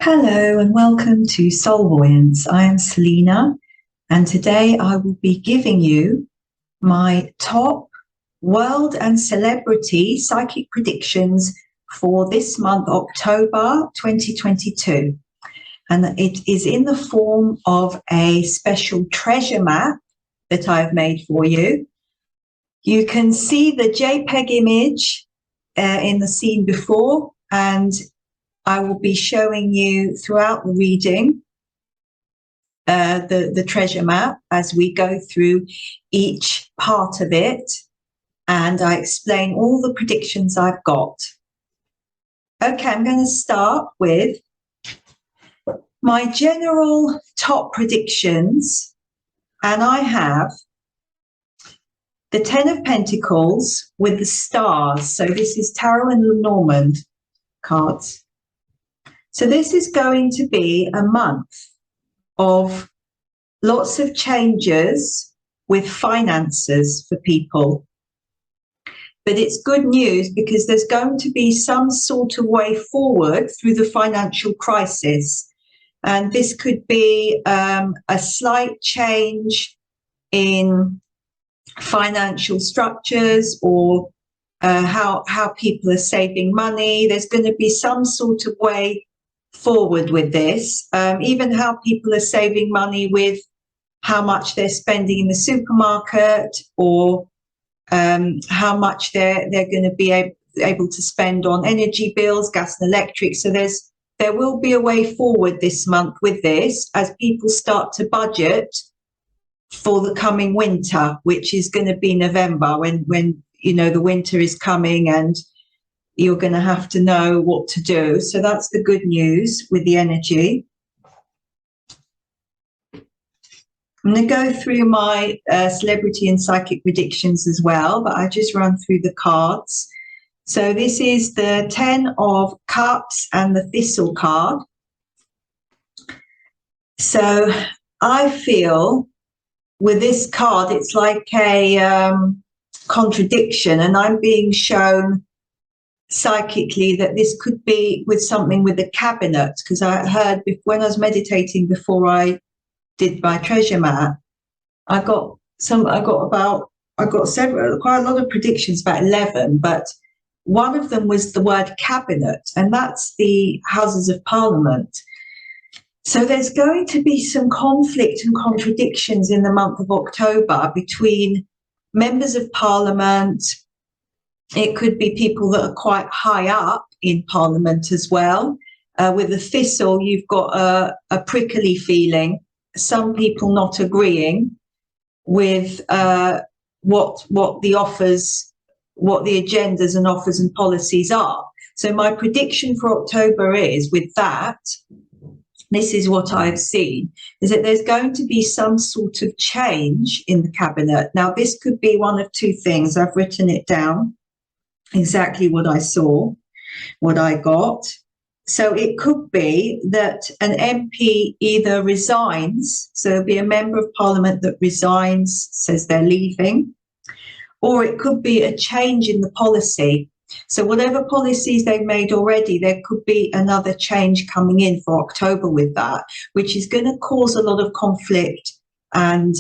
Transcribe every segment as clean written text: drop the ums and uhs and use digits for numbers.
Hello and welcome to Soul-Voyance. I am Selina, and today I will be giving you my top world and celebrity psychic predictions for this month, October 2022. And it is in the form of a special treasure map that I've made for you. You can see the JPEG image in the scene before, and I will be showing you throughout the reading the treasure map as we go through each part of it, and I explain all the predictions I've got. Okay, I'm going to start with my general top predictions, and I have the Ten of Pentacles with the stars. So this is Tarot and LeNormand cards. So this is going to be a month of lots of changes with finances for people. But it's good news because there's going to be some sort of way forward through the financial crisis. And this could be a slight change in financial structures or how people are saving money. There's going to be some sort of way forward with this, even how people are saving money with how much they're spending in the supermarket, or how much they're going to be able to spend on energy bills, gas and electric. So there will be a way forward this month with this as people start to budget for the coming winter, which is going to be November, when you know the winter is coming and you're going to have to know what to do. So that's the good news with the energy. I'm going to go through my celebrity and psychic predictions as well, but I just run through the cards. So this is the 10 of Cups and the Thistle card. So I feel with this card, it's like a contradiction, and I'm being shown psychically that this could be with something with the cabinet, because I heard when I was meditating before I did my treasure map, I got several, quite a lot of predictions, about 11, but one of them was the word cabinet, and that's the Houses of Parliament. So there's going to be some conflict and contradictions in the month of October between members of Parliament. It could be people that are quite high up in Parliament as well. With the Thistle, you've got a prickly feeling, some people not agreeing with what the offers, what the agendas and offers and policies are. So my prediction for October is, with that, this is what I've seen, is that there's going to be some sort of change in the cabinet. Now, this could be one of two things. I've written it down, exactly what I saw, what I got. So it could be that an MP either resigns, so there'll be a member of Parliament that resigns, says they're leaving, or it could be a change in the policy. So whatever policies they've made already, there could be another change coming in for October with that, which is going to cause a lot of conflict and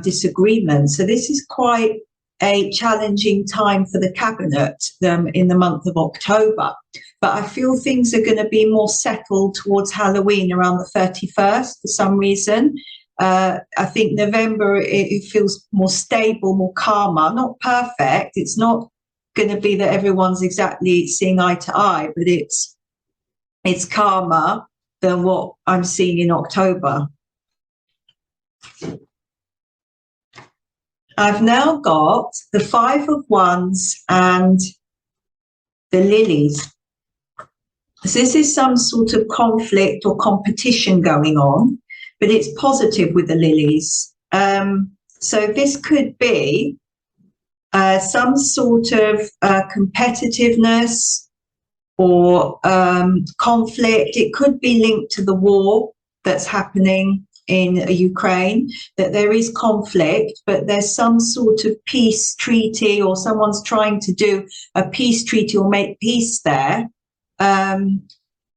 disagreement. So this is quite a challenging time for the cabinet in the month of October. But I feel things are going to be more settled towards Halloween, around the 31st for some reason. I think November, it feels more stable, more calmer, not perfect. It's not going to be that everyone's exactly seeing eye to eye, but it's calmer than what I'm seeing in October. I've now got the Five of Wands and the Lilies. So this is some sort of conflict or competition going on, but it's positive with the Lilies. So this could be some sort of competitiveness or conflict. It could be linked to the war that's happening in Ukraine, that there is conflict, but there's some sort of peace treaty, or someone's trying to do a peace treaty or make peace there.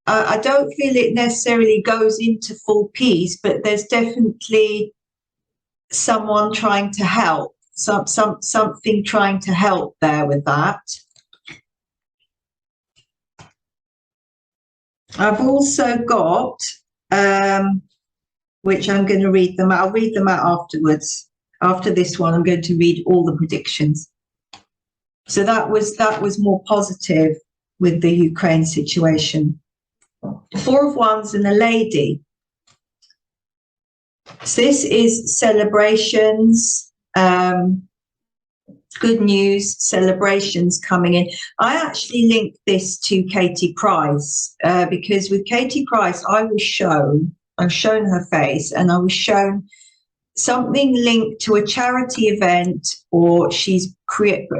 I don't feel it necessarily goes into full peace, but there's definitely someone trying to help, something trying to help there with that. I've also got, which I'm going to read them out. I'll read them out afterwards. After this one, I'm going to read all the predictions. So that was more positive with the Ukraine situation. 4 of Wands and a lady. So this is celebrations, good news, celebrations coming in. I actually linked this to Katie Price because with Katie Price, I've shown her face, and I was shown something linked to a charity event, or she's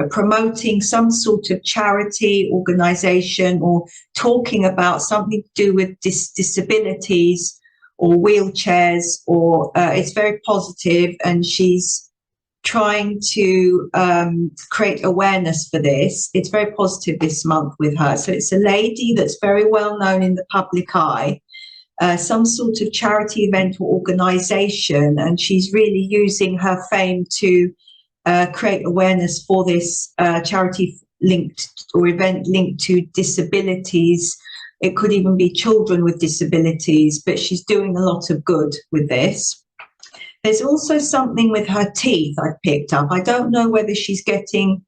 promoting some sort of charity organization, or talking about something to do with disabilities or wheelchairs, or it's very positive, and she's trying to create awareness for this. It's very positive this month with her. So it's a lady that's very well known in the public eye, some sort of charity event or organization, and she's really using her fame to create awareness for this charity linked or event linked to disabilities. It could even be children with disabilities, but she's doing a lot of good with this. There's also something with her teeth I've picked up. I don't know whether she's getting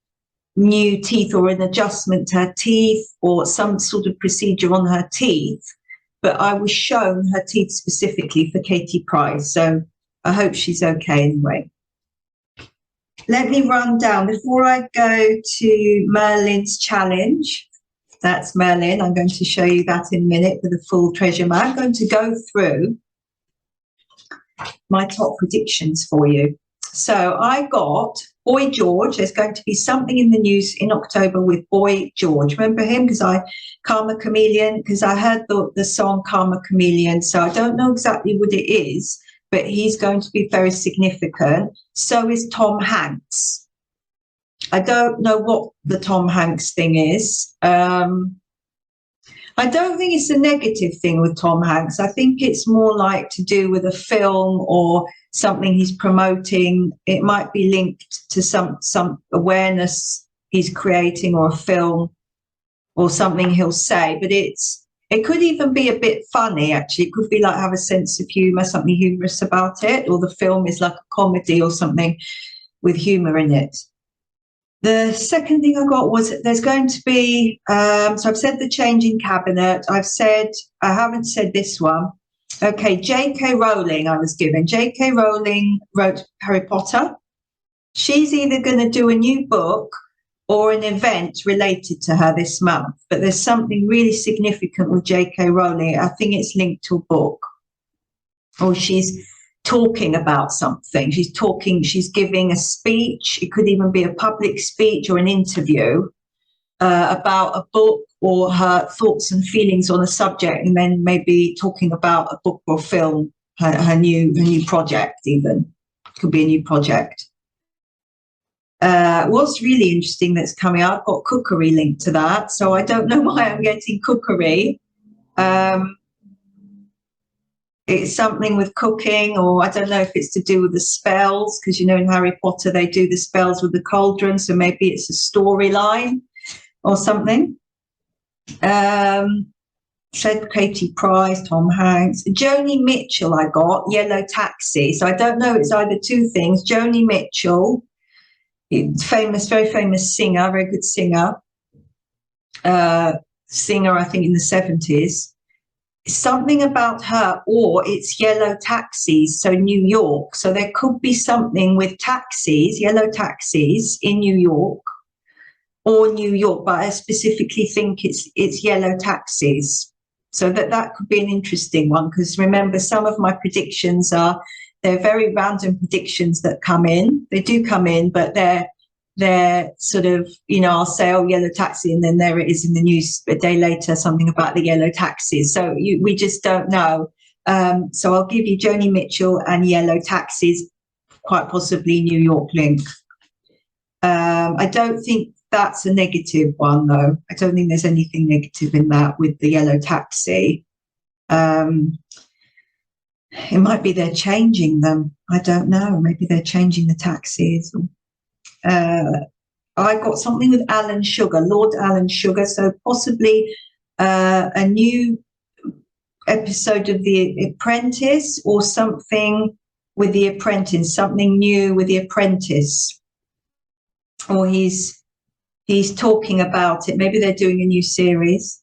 new teeth or an adjustment to her teeth or some sort of procedure on her teeth, but I was shown her teeth specifically for Katie Price, so I hope she's okay anyway. Let me run down, before I go to Merlin's challenge, that's Merlin, I'm going to show you that in a minute with a full treasure map. I'm going to go through my top predictions for you. So I got Boy George. There's going to be something in the news in October with Boy George. Remember him? Karma Chameleon, because I heard the song Karma Chameleon. So I don't know exactly what it is, but he's going to be very significant. So is Tom Hanks. I don't know what the Tom Hanks thing is. I don't think it's a negative thing with Tom Hanks. I think it's more like to do with a film or something he's promoting. It might be linked to some awareness he's creating, or a film or something he'll say. But it could even be a bit funny, actually. It could be like have a sense of humor, something humorous about it, or the film is like a comedy or something with humor in it. The second thing I got was there's going to be, so I've said the change in cabinet. I haven't said this one. Okay, J.K. Rowling I was given. J.K. Rowling wrote Harry Potter. She's either going to do a new book or an event related to her this month. But there's something really significant with J.K. Rowling. I think it's linked to a book. Or she's talking about something. She's giving a speech. It could even be a public speech or an interview about a book or her thoughts and feelings on a subject, and then maybe talking about a book or film, her new project even. Could be a new project. What's really interesting that's coming out, I've got cookery linked to that, so I don't know why I'm getting cookery. It's something with cooking, or I don't know if it's to do with the spells, because you know in Harry Potter they do the spells with the cauldron, so maybe it's a storyline or something. Said Katie Price, Tom Hanks. Joni Mitchell I got, Yellow Taxi. So I don't know, it's either two things. Joni Mitchell, famous, very famous singer, very good singer. Singer, I think in the 70s. Something about her, or it's yellow taxis, so New York. So there could be something with taxis, yellow taxis in New York, or New York, but I specifically think it's yellow taxis. So that could be an interesting one, because remember, some of my predictions they're very random predictions that come in. They do come in, but they're sort of, I'll say, oh, yellow taxi, and then there it is in the news a day later, something about the yellow taxis. So we just don't know. So I'll give you Joni Mitchell and yellow taxis, quite possibly New York link. I don't think that's a negative one, though. I don't think there's anything negative in that with the yellow taxi. It might be they're changing them. I don't know. Maybe they're changing the taxis. I got something with Alan Sugar, Lord Alan Sugar. So possibly a new episode of The Apprentice, or something with The Apprentice, something new with The Apprentice. Or he's talking about it. Maybe they're doing a new series.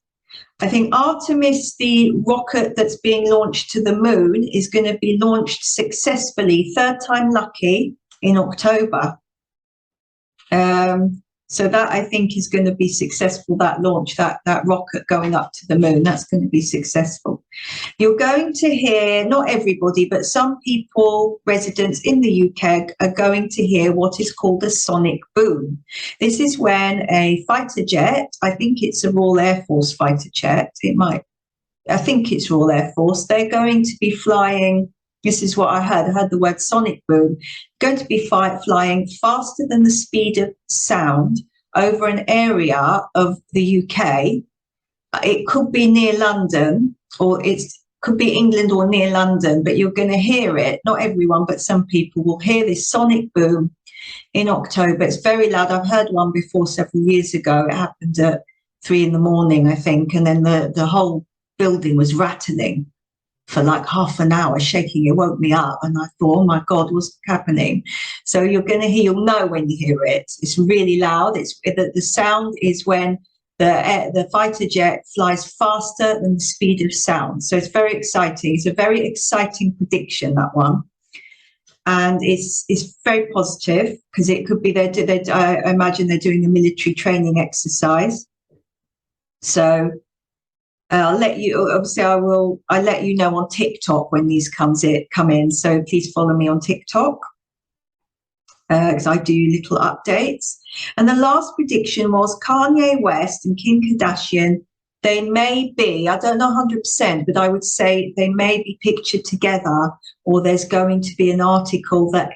I think Artemis, the rocket that's being launched to the moon, is going to be launched successfully, third time lucky, in October. So that, I think, is going to be successful, that launch, that rocket going up to the moon. That's going to be successful. You're going to hear, not everybody, but some people, residents in the UK, are going to hear what is called a sonic boom. This is when a fighter jet, I think it's a Royal Air Force fighter jet, I think it's Royal Air Force, they're going to be flying. This is what I heard the word sonic boom, going to be flying faster than the speed of sound over an area of the UK. It could be near London, or it could be England or near London, but you're going to hear it. Not everyone, but some people will hear this sonic boom in October. It's very loud. I've heard one before several years ago. It happened at 3 a.m, I think, and then the whole building was rattling for like half an hour, shaking. It woke me up, and I thought, oh my God, what's happening? So you're going to hear, you'll know when you hear it. It's really loud. The sound is when the fighter jet flies faster than the speed of sound. So it's very exciting. It's a very exciting prediction, that one. And it's very positive, because it could be, I imagine they're doing a military training exercise. So I'll let you, obviously I'll let you know on TikTok when these come in. So please follow me on TikTok, because I do little updates. And the last prediction was Kanye West and Kim Kardashian. They may be, I don't know 100%, but I would say they may be pictured together, or there's going to be an article that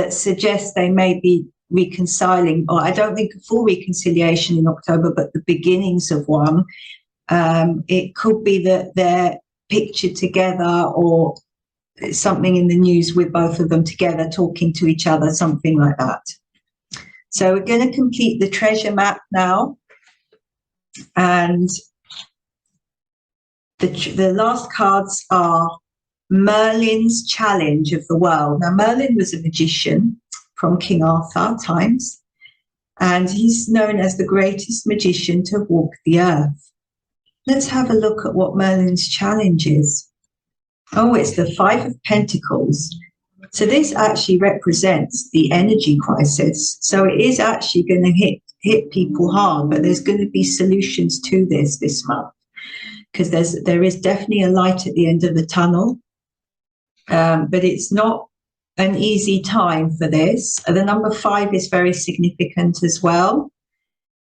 suggests they may be reconciling, or I don't think a full reconciliation in October, but the beginnings of one. It could be that they're pictured together, or something in the news with both of them together talking to each other, something like that. So we're going to complete the treasure map now, and the last cards are Merlin's Challenge of the World. Now, Merlin was a magician from King Arthur times, and he's known as the greatest magician to walk the earth. Let's have a look at what Merlin's challenge is. Oh, it's the Five of Pentacles. So this actually represents the energy crisis. So it is actually going to hit people hard, but there's going to be solutions to this month, because there is definitely a light at the end of the tunnel. But it's not an easy time for this. The number 5 is very significant as well.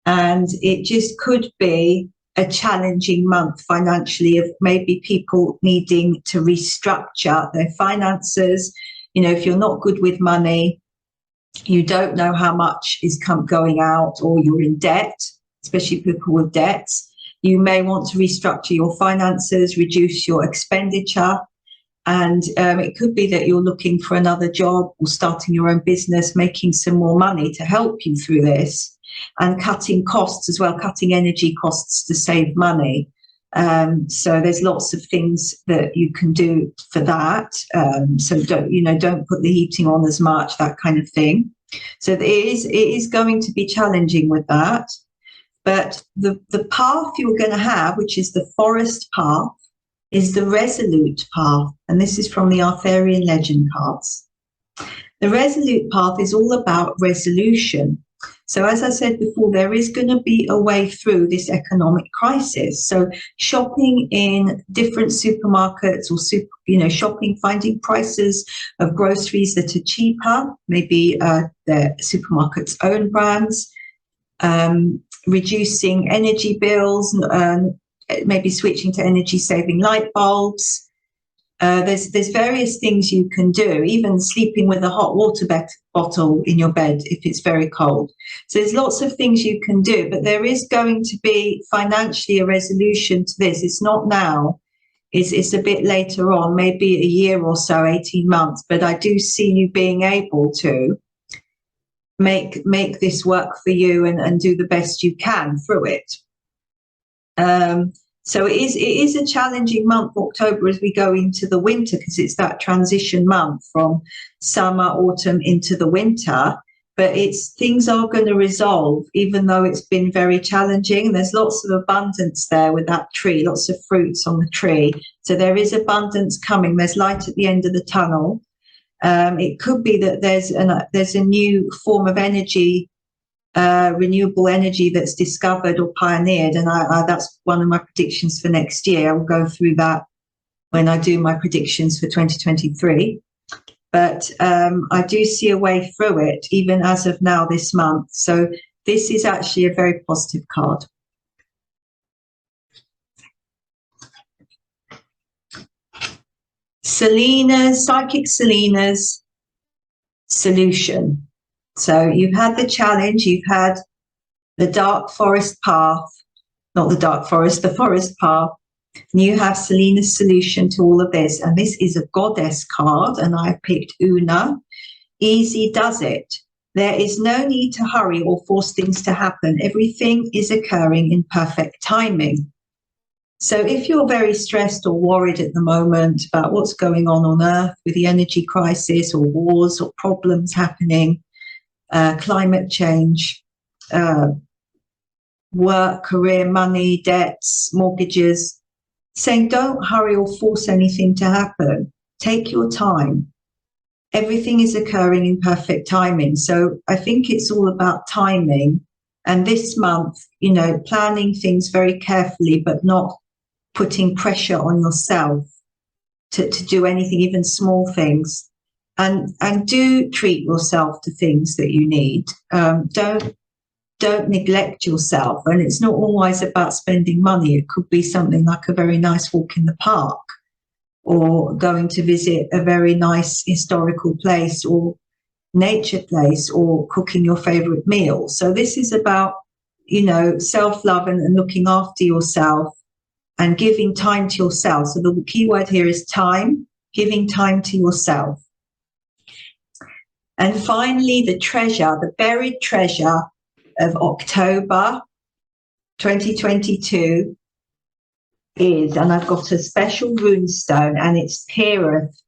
And it just could be a challenging month financially, of maybe people needing to restructure their finances. You know, if you're not good with money, you don't know how much is going out, or you're in debt, especially people with debts, you may want to restructure your finances, reduce your expenditure. And it could be that you're looking for another job, or starting your own business, making some more money to help you through this, and cutting costs as well, cutting energy costs to save money. So there's lots of things that you can do for that. So don't put the heating on as much, that kind of thing. So it is going to be challenging with that. But the path you're going to have, which is the forest path, is the resolute path. And this is from the Arthurian legend cards. The resolute path is all about resolution. So as I said before, there is going to be a way through this economic crisis. So shopping in different supermarkets, or shopping, finding prices of groceries that are cheaper, maybe the supermarket's own brands, reducing energy bills, maybe switching to energy saving light bulbs, There's various things you can do, even sleeping with a hot water bottle in your bed if it's very cold. So there's lots of things you can do, but there is going to be financially a resolution to this. It's not now. It's a bit later on, maybe a year or so, 18 months. But I do see you being able to make this work for you and do the best you can through it. So it is a challenging month, October, as we go into the winter, because it's that transition month from summer, autumn into the winter. But things are going to resolve, even though it's been very challenging. There's lots of abundance there with that tree, lots of fruits on the tree. So there is abundance coming. There's light at the end of the tunnel. It could be that there's a new form of energy, renewable energy that's discovered or pioneered, and that's one of my predictions for next year. I will go through that when I do my predictions for 2023. But I do see a way through it, even as of now this month. So this is actually a very positive card. Psychic Selina's solution. So you've had the challenge, you've had the dark forest path, not the dark forest, the forest path. And you have Selina's solution to all of this. And this is a goddess card, and I picked Una. Easy does it. There is no need to hurry or force things to happen. Everything is occurring in perfect timing. So if you're very stressed or worried at the moment about what's going on Earth with the energy crisis or wars or problems happening, climate change, work, career, money, debts, mortgages, saying don't hurry or force anything to happen. Take your time. Everything is occurring in perfect timing. So I think it's all about timing. And this month, planning things very carefully, but not putting pressure on yourself to do anything, even small things. And do treat yourself to things that you need. Don't neglect yourself. And it's not always about spending money. It could be something like a very nice walk in the park, or going to visit a very nice historical place or nature place, or cooking your favorite meal. So this is about, self-love and looking after yourself and giving time to yourself. So the key word here is time, giving time to yourself. And finally, the treasure, the buried treasure of October 2022 is, and I've got a special rune stone, and it's Perth,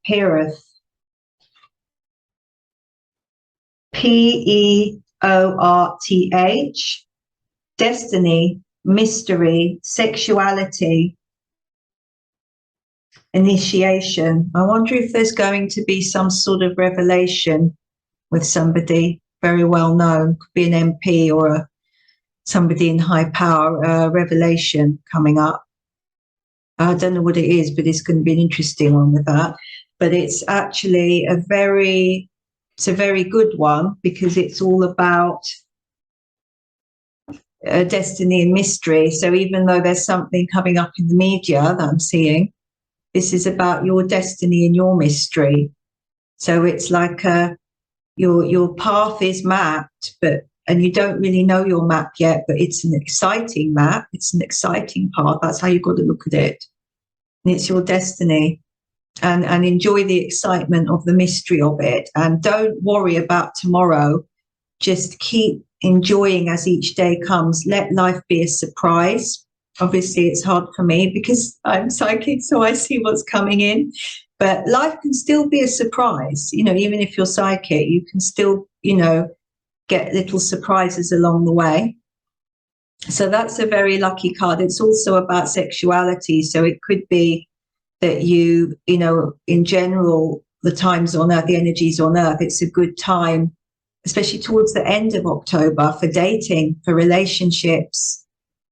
P-E-O-R-T-H, destiny, mystery, sexuality, initiation. I wonder if there's going to be some sort of revelation with somebody very well known. Could be an MP or somebody in high power, revelation coming up. I don't know what it is, but it's going to be an interesting one with that. But it's actually a very good one, because it's all about destiny and mystery. So even though there's something coming up in the media that I'm seeing, this is about your destiny and your mystery. So it's like your path is mapped, and you don't really know your map yet, but it's an exciting map. It's an exciting path. That's how you've got to look at it. And it's your destiny, and enjoy the excitement of the mystery of it. And don't worry about tomorrow. Just keep enjoying as each day comes. Let life be a surprise. Obviously, it's hard for me because I'm psychic, so I see what's coming in. But life can still be a surprise. Even if you're psychic, you can still, get little surprises along the way. So that's a very lucky card. It's also about sexuality. So it could be that in general, the times on Earth, the energies on Earth, it's a good time, especially towards the end of October, for dating, for relationships,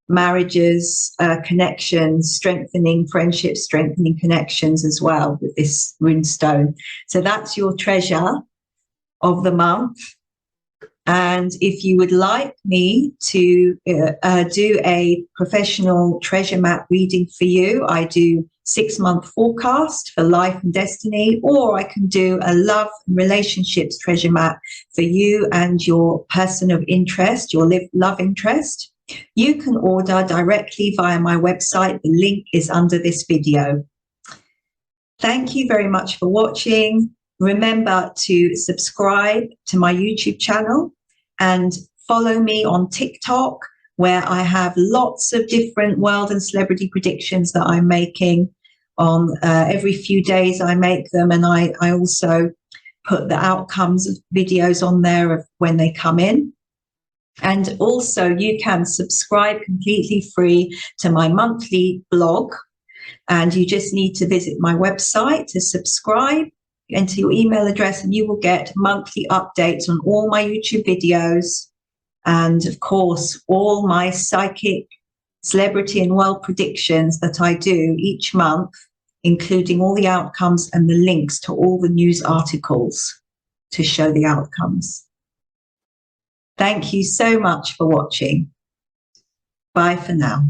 marriages, connections, strengthening friendships, strengthening connections as well with this rune stone. So that's your treasure of the month. And if you would like me to do a professional treasure map reading for you, I do 6-month forecast for life and destiny, or I can do a love and relationships treasure map for you and your person of interest, your love interest. You can order directly via my website. The link is under this video. Thank you very much for watching. Remember to subscribe to my YouTube channel and follow me on TikTok, where I have lots of different world and celebrity predictions that I'm making on every few days. I make them, and I also put the outcomes of videos on there of when they come in. And also you can subscribe completely free to my monthly blog, and you just need to visit my website to subscribe, enter your email address, and you will get monthly updates on all my YouTube videos. And of course, all my psychic, celebrity and world predictions that I do each month, including all the outcomes and the links to all the news articles to show the outcomes. Thank you so much for watching. Bye for now.